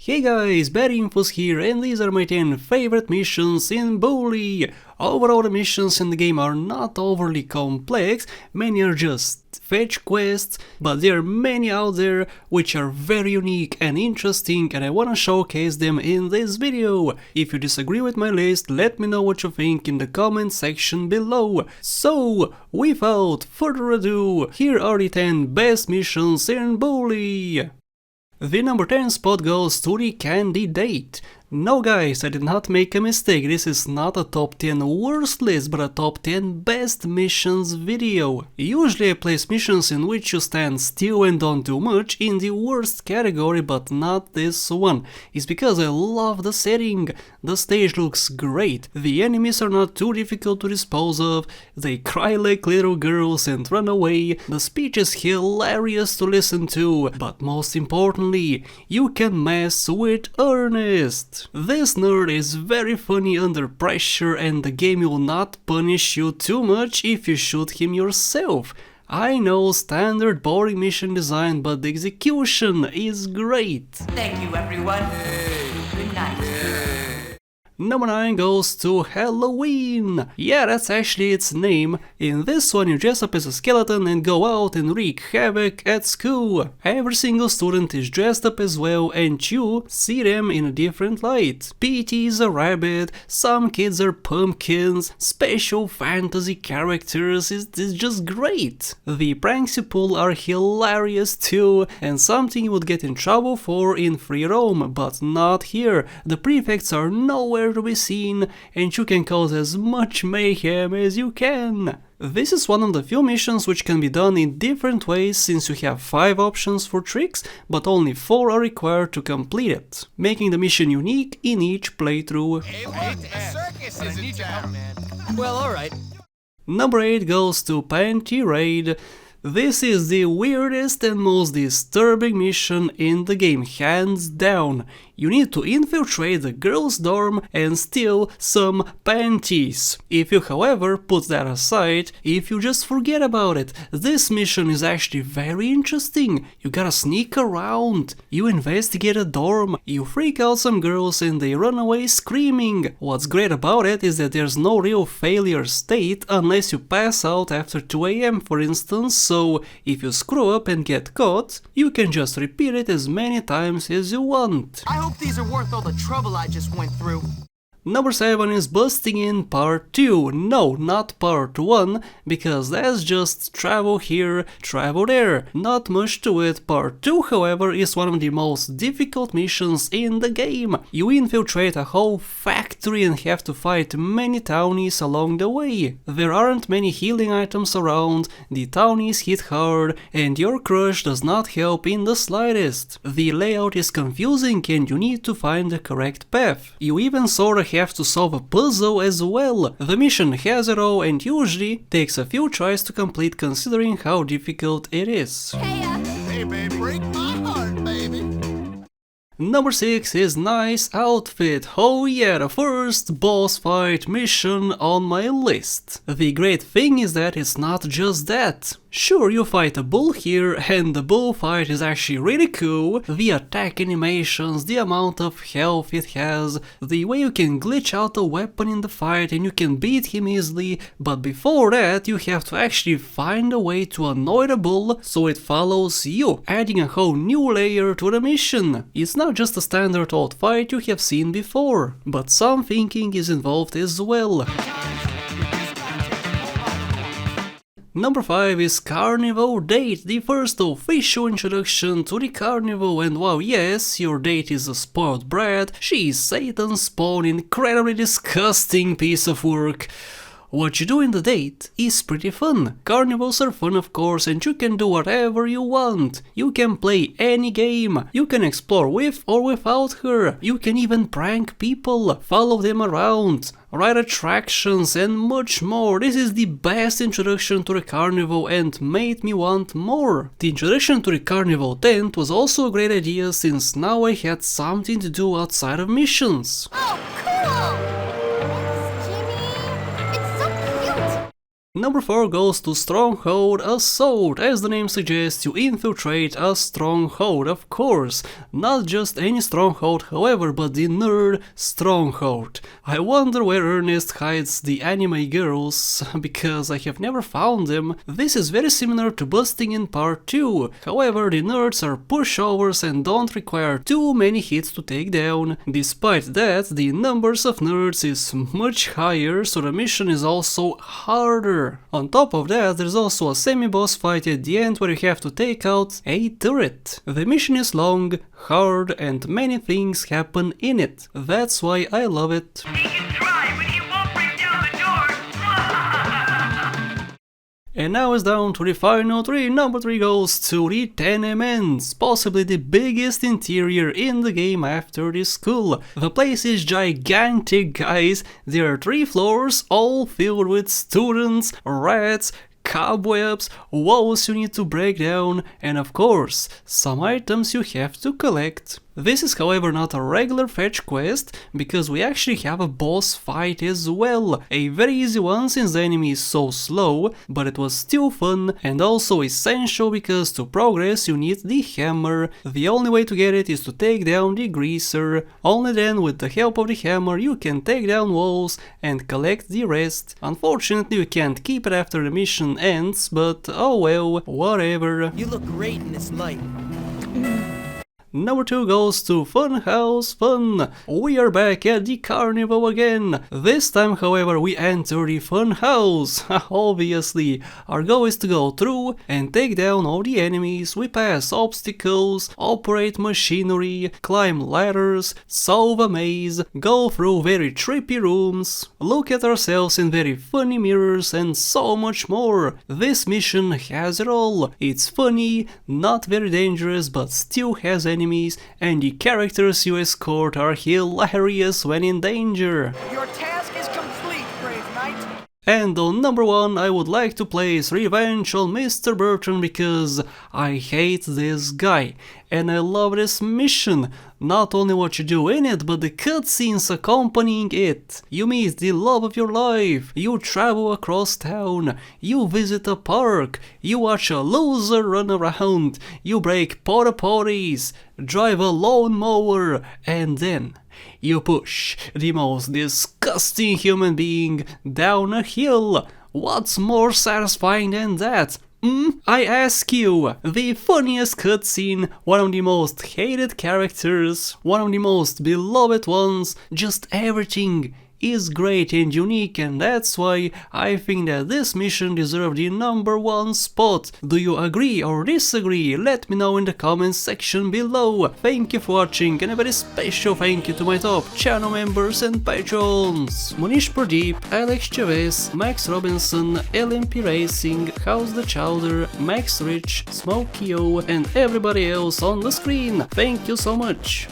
Hey guys, BadInfos here, and these are my 10 favorite missions in Bully. Overall, the missions in the game are not overly complex, many are just fetch quests, but there are many out there which are very unique and interesting, and I wanna showcase them in this video. If you disagree with my list, let me know what you think in the comment section below. So, without further ado, here are the 10 best missions in Bully. The number 10 spot goes to the Panty Date. No guys, I did not make a mistake, this is not a top 10 worst list, but a top 10 best missions video. Usually I place missions in which you stand still and don't do much in the worst category, but not this one. It's because I love the setting, the stage looks great, the enemies are not too difficult to dispose of, they cry like little girls and run away, the speech is hilarious to listen to, but most importantly, you can mess with Ernest. This nerd is very funny under pressure and the game will not punish you too much if you shoot him yourself. I know, standard boring mission design, but the execution is great. Thank you everyone. Good night. Number 9 goes to Halloween. Yeah, that's actually its name. In this one you dress up as a skeleton and go out and wreak havoc at school. Every single student is dressed up as well and you see them in a different light. PT is a rabbit, some kids are pumpkins, special fantasy characters, it's just great. The pranks you pull are hilarious too, and something you would get in trouble for in free roam, but not here. The prefects are nowhere to be seen, and you can cause as much mayhem as you can. This is one of the few missions which can be done in different ways since you have 5 options for tricks, but only 4 are required to complete it, making the mission unique in each playthrough. Hey, look, the circus is in town. Well, alright. Number 8 goes to Panty Raid. This is the weirdest and most disturbing mission in the game, hands down. You need to infiltrate the girls' dorm and steal some panties. If you, however, put that aside, if you just forget about it, this mission is actually very interesting. You gotta sneak around, you investigate a dorm, you freak out some girls and they run away screaming. What's great about it is that there's no real failure state unless you pass out after 2 AM for instance, so if you screw up and get caught, you can just repeat it as many times as you want. I hope these are worth all the trouble I just went through. Number 7 is Busting In Part 2. No, not Part 1, because that's just travel here, travel there. Not much to it. Part 2, however, is one of the most difficult missions in the game. You infiltrate a whole factory and have to fight many townies along the way. There aren't many healing items around, the townies hit hard, and your crush does not help in the slightest. The layout is confusing and you need to find the correct path. You even sorta have to solve a puzzle as well. The mission has it all and usually takes a few tries to complete considering how difficult it is. Hey, baby. Break my heart, baby. Number 6 is Nice Outfit. Oh yeah, the first boss fight mission on my list. The great thing is that it's not just that. Sure, you fight a bull here, and the bull fight is actually really cool. The attack animations, the amount of health it has, the way you can glitch out a weapon in the fight and you can beat him easily, but before that you have to actually find a way to annoy the bull so it follows you, adding a whole new layer to the mission. It's not just a standard old fight you have seen before, but some thinking is involved as well. Number 5 is Carnivore Date, the first official introduction to the carnivore, and wow, yes, your date is a spoiled brat, she is Satan's spawn, incredibly disgusting piece of work. What you do in the date is pretty fun. Carnivores are fun of course, and you can do whatever you want. You can play any game, you can explore with or without her, you can even prank people, follow them around, ride attractions and much more. This is the best introduction to the carnivore and made me want more. The introduction to the carnivore tent was also a great idea since now I had something to do outside of missions. Oh, cool! Number 4 goes to Stronghold Assault. As the name suggests, you infiltrate a stronghold, of course. Not just any stronghold, however, but the nerd stronghold. I wonder where Ernest hides the anime girls, because I have never found them. This is very similar to busting in part 2. However, the nerds are pushovers and don't require too many hits to take down. Despite that, the numbers of nerds is much higher, so the mission is also harder. On top of that, there's also a semi-boss fight at the end where you have to take out a turret. The mission is long, hard, and many things happen in it. That's why I love it. He can try, but he won't break down the door. And now it's down to the final 3. Number 3 goes to the tenements, possibly the biggest interior in the game after the school. The place is gigantic, guys. There are 3 floors, all filled with students, rats, cobwebs, walls you need to break down, and of course, some items you have to collect. This is however not a regular fetch quest, because we actually have a boss fight as well. A very easy one since the enemy is so slow, but it was still fun and also essential because to progress you need the hammer. The only way to get it is to take down the greaser. Only then with the help of the hammer you can take down walls and collect the rest. Unfortunately you can't keep it after the mission ends, but oh well, whatever. You look great in this light. Number 2 goes to Funhouse Fun. We are back at the Carnivore again. This time, however, we enter the Funhouse. Obviously, our goal is to go through and take down all the enemies. We pass obstacles, operate machinery, climb ladders, solve a maze, go through very trippy rooms, look at ourselves in very funny mirrors, and so much more. This mission has it all. It's funny, not very dangerous, but still has enemies, and the characters you escort are hilarious when in danger. Your task is complete, brave knight. And on number 1 I would like to place Revenge on Mr. Burton because I hate this guy and I love this mission. Not only what you do in it, but the cutscenes accompanying it. You meet the love of your life, you travel across town, you visit a park, you watch a loser run around, you break porta potties, drive a lawnmower, and then you push the most disgusting human being down a hill. What's more satisfying than that? I ask you, the funniest cutscene, one of the most hated characters, one of the most beloved ones, just everything is great and unique, and that's why I think that this mission deserves the number 1 spot. Do you agree or disagree? Let me know in the comments section below. Thank you for watching, and a very special thank you to my top channel members and patrons: Munish Pradeep, Alex Chavez, Max Robinson, LMP Racing, House the Chowder, Max Rich, Smokey O, and everybody else on the screen. Thank you so much.